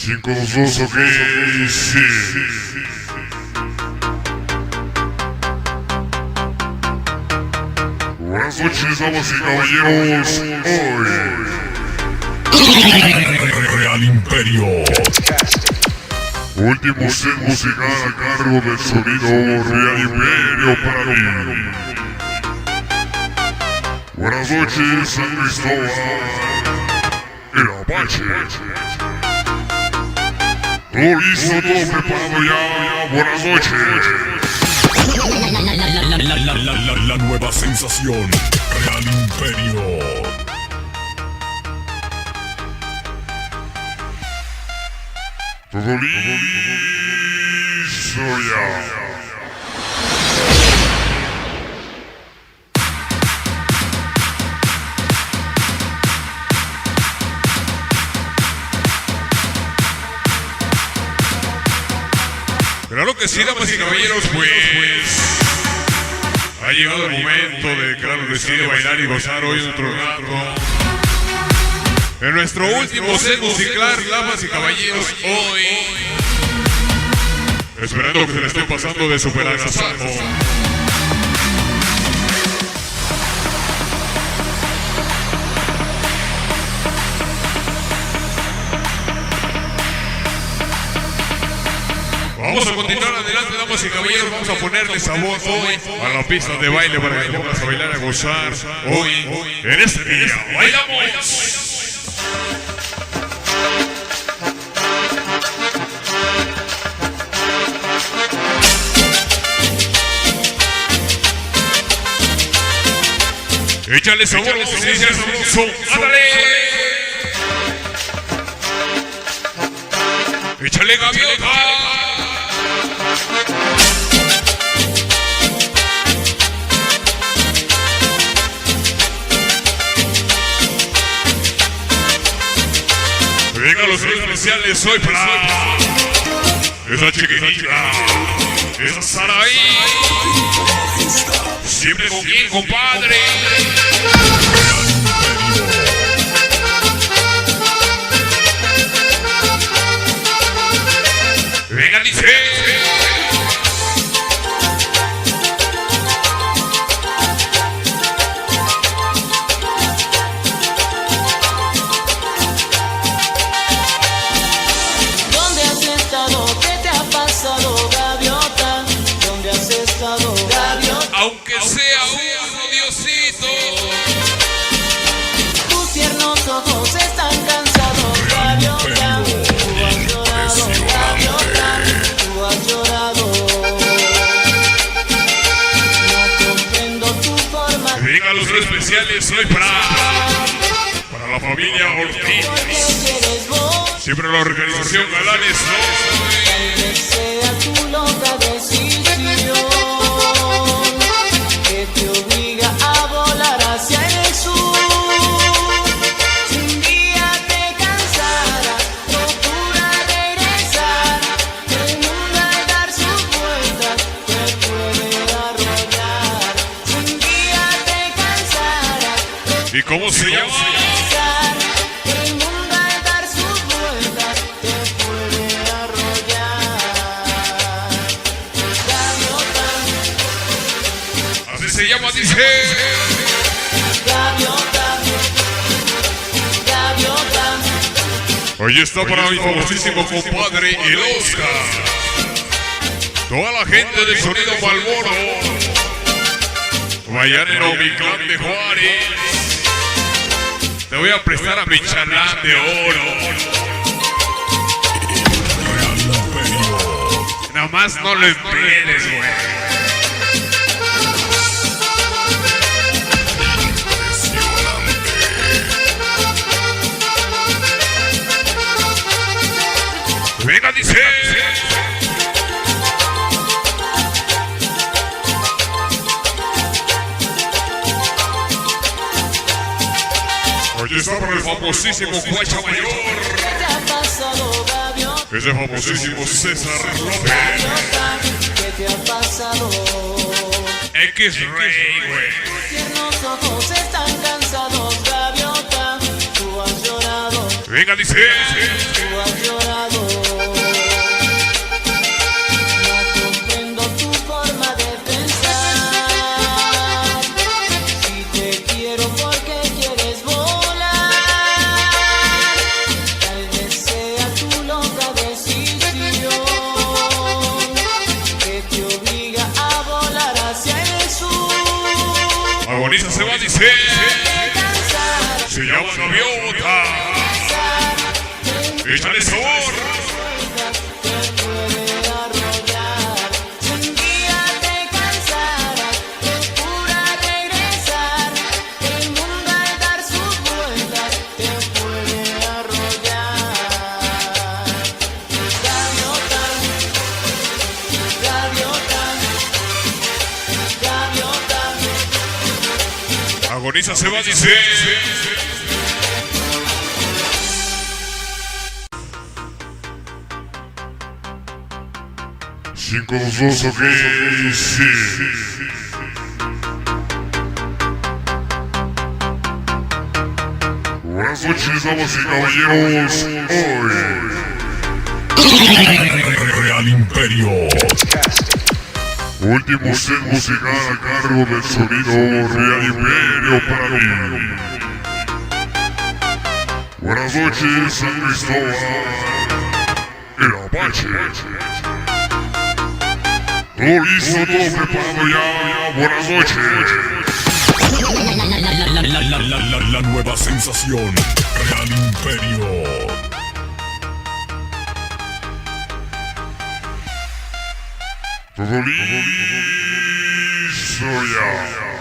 522, ok, sí. Buenas noches, damas y caballeros. Hoy Real Imperio. último set musical a cargo del sonido Real Imperio para mí. Buenas noches, San Cristóbal, el Apache. Todo listo, todo preparado ya. Buenas noches. La nueva sensación. Real Imperio. Todo listo ya. Claro que sí, damas y caballeros, pues ha llegado el momento de, claro que sí, de bailar y gozar hoy en nuestro rato. En nuestro último set musical, damas y caballeros, hoy. Esperando que se le esté pasando de super agasajo. Vamos a continuar adelante, damas y caballeros. Vamos a ponerle sabor hoy a la pista de baile para que te pongas a bailar, a gozar. Hoy, en este día, bailamos. Échale sabor, sí, sabroso. ¡Ándale! ¡Échale gaviota! Venga los especiales hoy para esa chiquitita, esa Saraí. Siempre con quién, compadre. Venga, dice. ¿Dónde has estado? ¿Qué te ha pasado, gaviota? ¿Dónde has estado, gaviota? Aunque sea uno, Diosito. Tus tiernos ojos están cansados, gaviota. Tú has llorado, gaviota. Tú has llorado. No comprendo tu forma. Venga los especiales hoy para la familia Ortiz. ¿Por qué quieres vos? Siempre la organización Galanes, Tal vez sea tu loca decisión que te obliga a volar hacia el sur. Si un día te cansara, procura regresar. El mundo al dar sus vueltas te puede arrollar. Si un día te cansara, ¿no? ¿Y cómo se llama? regresar. El mundo al dar sus vueltas te puede arrollar. Gaviota, Así se llama, dice. gaviota, gaviota. Hoy está para mi famosísimo compadre, el Oscar. Toda la gente del sonido Malboro. Mayanero, mi clan de Juárez. Te voy a prestar a mi chalán de oro. Real Imperio. Nada más no lo esperes, güey. Venga, dice. Hoy está para el famosísimo Guacha Mayor. ¿Qué te ha pasado, gaviota? Ese famosísimo César López. Gaviota, ¿qué te ha pasado? X-Ray, güey. Tiernos ojos están cansados, gaviota. Tú has llorado. Venga, dice. Tú has llorado. No comprendo tu forma de pensar. Si te quiero porque quieres volar, tal vez sea tu loca decisión que te obliga a volar hacia el sur. Agoniza se va, dice. Se llama gaviota. Échale sabor. Te puede arrollar. Si un día te cansaras, procura regresar. El mundo al dar sus vueltas te puede arrollar. Gaviota, gaviota, gaviota. Agoniza se va, dice. 5-2, ok, sí. Buenas noches, damas y caballeros. Hoy, Real Imperio. último set musical a cargo del sonido Real Imperio para mí. Buenas noches, San Cristóbal, el Apache. Todo listo, todo preparado ya. Buenas noches. La nueva sensación. Real Imperio. Todo listo ya.